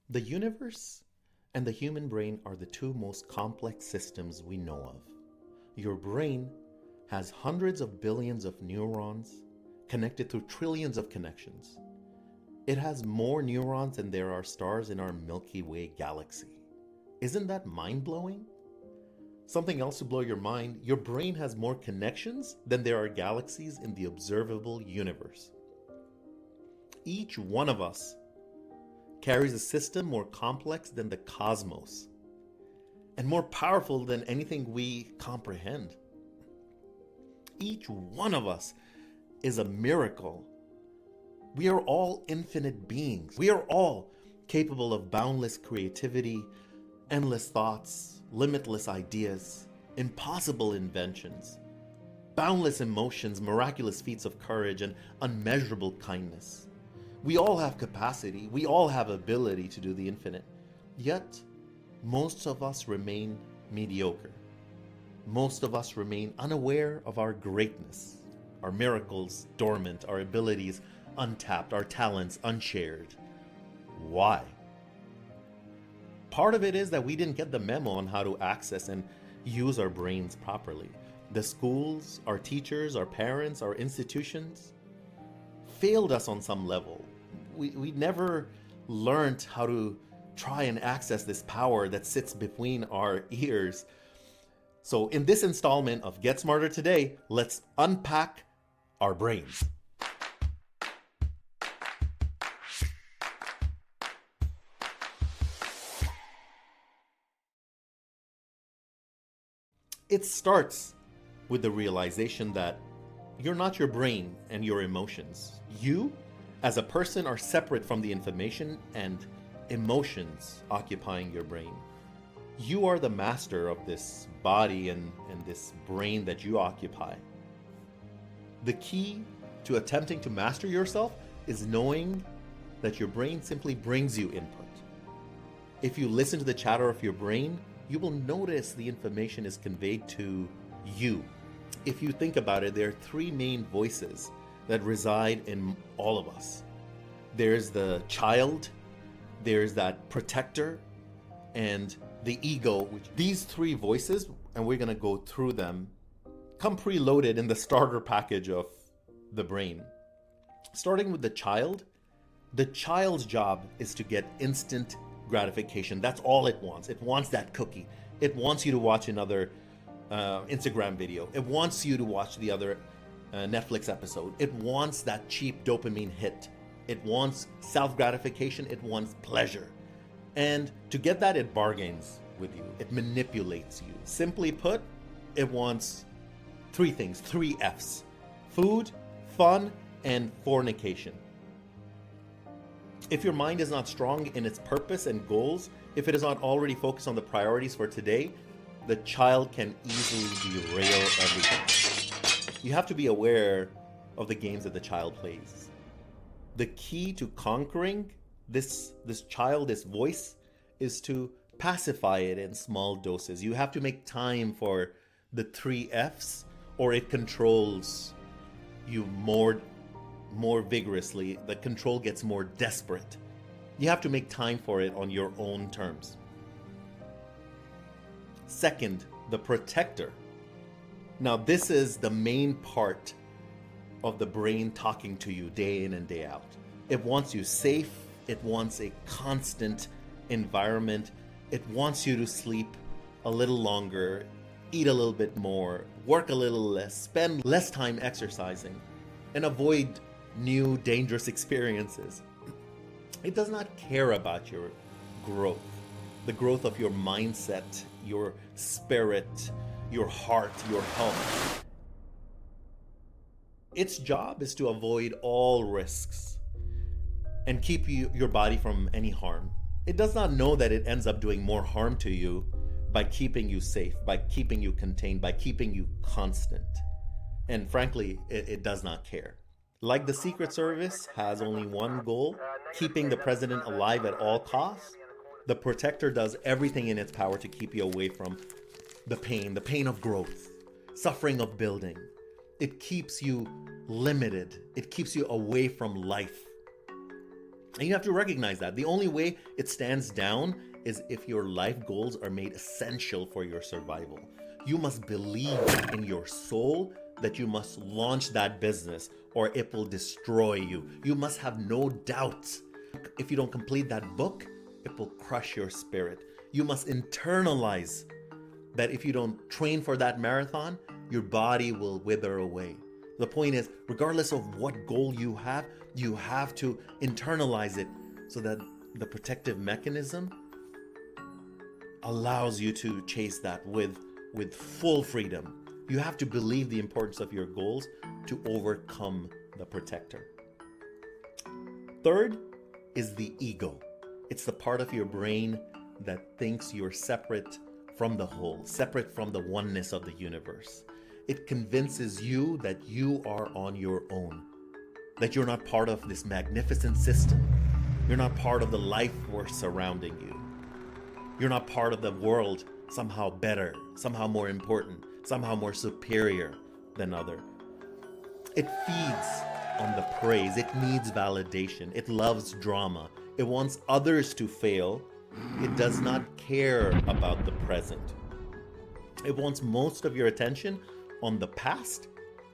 The universe and the human brain are the two most complex systems we know of. Your brain has hundreds of billions of neurons connected through trillions of connections. It has more neurons than there are stars in our Milky Way galaxy. Isn't that mind-blowing? Something else to blow your mind, your brain has more connections than there are galaxies in the observable universe. Each one of us carries a system more complex than the cosmos and more powerful than anything we comprehend. Each one of us is a miracle. We are all infinite beings. We are all capable of boundless creativity, endless thoughts, limitless ideas, impossible inventions, boundless emotions, miraculous feats of courage, and unmeasurable kindness. We all have capacity. We all have ability to do the infinite. Yet, most of us remain mediocre. Most of us remain unaware of our greatness, our miracles dormant, our abilities untapped, our talents unshared. Why? Part of it is that we didn't get the memo on how to access and use our brains properly. The schools, our teachers, our parents, our institutions failed us on some level. We never learned how to try and access this power that sits between our ears. So in this installment of Get Smarter Today, let's unpack our brains. It starts with the realization that you're not your brain and your emotions. You, as a person, are separate from the information and emotions occupying your brain. You are the master of this body and this brain that you occupy. The key to attempting to master yourself is knowing that your brain simply brings you input. If you listen to the chatter of your brain, you will notice the information is conveyed to you. If you think about it, there are three main voices that reside in all of us. There's the child, there's that protector, and the ego. These three voices, and we're going to go through them, come preloaded in the starter package of the brain. Starting with the child's job is to get instant gratification. That's all it wants. It wants that cookie. It wants you to watch another Instagram video. It wants you to watch the other Netflix episode. It wants that cheap dopamine hit. It wants self-gratification. It wants pleasure. And to get that, it bargains with you. It manipulates you. Simply put, it wants three things, three F's: food, fun, and fornication. If your mind is not strong in its purpose and goals, if it is not already focused on the priorities for today, the child can easily derail everything. You have to be aware of the games that the child plays. The key to conquering this child, this voice, is to pacify it in small doses. You have to make time for the three F's, or it controls you more vigorously. The control gets more desperate. You have to make time for it on your own terms. Second, the protector. Now, this is the main part of the brain talking to you day in and day out. It wants you safe. It wants a constant environment. It wants you to sleep a little longer, eat a little bit more, work a little less, spend less time exercising, and avoid new dangerous experiences. It does not care about your growth, the growth of your mindset, your spirit, your heart, your health. Its job is to avoid all risks and keep your body from any harm. It does not know that it ends up doing more harm to you by keeping you safe, by keeping you contained, by keeping you constant. And frankly, it does not care. Like the Secret Service has only one goal, keeping the president alive at all costs, the protector does everything in its power to keep you away from the pain of growth, suffering of building. It keeps you limited. It keeps you away from life. And you have to recognize that. The only way it stands down is if your life goals are made essential for your survival. You must believe in your soul that you must launch that business or it will destroy you. You must have no doubt. If you don't complete that book, it will crush your spirit. You must internalize that if you don't train for that marathon, your body will wither away. The point is, regardless of what goal you have to internalize it so that the protective mechanism allows you to chase that with full freedom. You have to believe the importance of your goals to overcome the protector. Third is the ego. It's the part of your brain that thinks you're separate from the whole, separate from the oneness of the universe. It convinces you that you are on your own, that you're not part of this magnificent system. You're not part of the life force surrounding you. You're not part of the world somehow better, somehow more important, somehow more superior than other. It feeds on the praise. It needs validation. It loves drama. It wants others to fail. It does not care about the present. It wants most of your attention on the past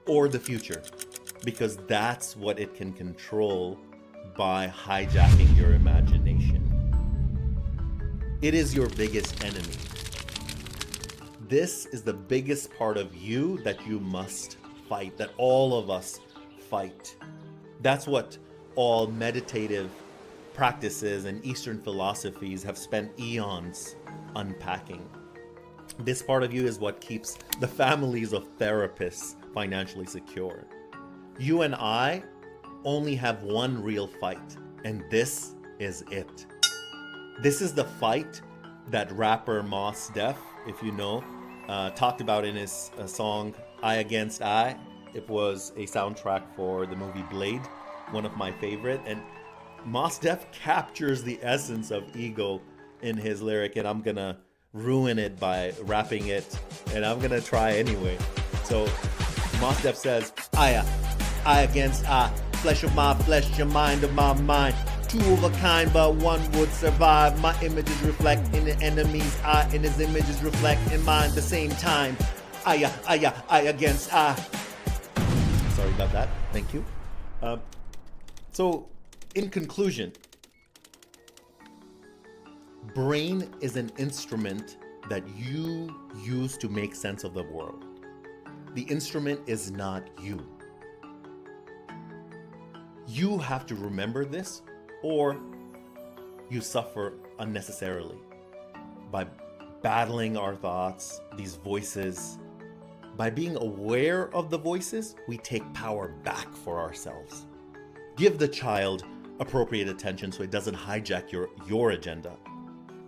or the future, because that's what it can control by hijacking your imagination. It is your biggest enemy. This is the biggest part of you that you must fight, that all of us fight. That's what all meditative practices and Eastern philosophies have spent eons unpacking. This part of you is what keeps the families of therapists financially secure. You and I only have one real fight, and this is it. This is the fight that rapper Mos Def, if you know, talked about in his song Eye Against Eye. It was a soundtrack for the movie Blade, one of my favorite, and Mos Def captures the essence of ego in his lyric, and I'm gonna ruin it by rapping it, and I'm gonna try anyway. So Mos Def says, eye against eye, flesh of my flesh, your mind of my mind. Two of a kind, but one would survive. My images reflect in the enemy's eye, and his images reflect in mine the same time. Eye against eye. Sorry about that. Thank you. So, in conclusion, brain is an instrument that you use to make sense of the world. The instrument is not you. You have to remember this, or you suffer unnecessarily by battling our thoughts, these voices. By being aware of the voices, we take power back for ourselves. Give the child appropriate attention so it doesn't hijack your agenda.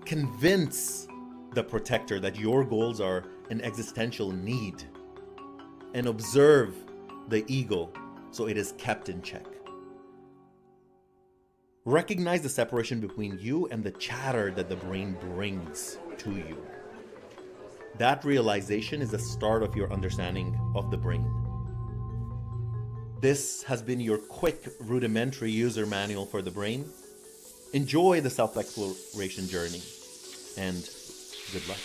Convince the protector that your goals are an existential need, and observe the ego so it is kept in check. Recognize the separation between you and the chatter that the brain brings to you. That realization is the start of your understanding of the brain. This has been your quick, rudimentary user manual for the brain. Enjoy the self-exploration journey, and good luck.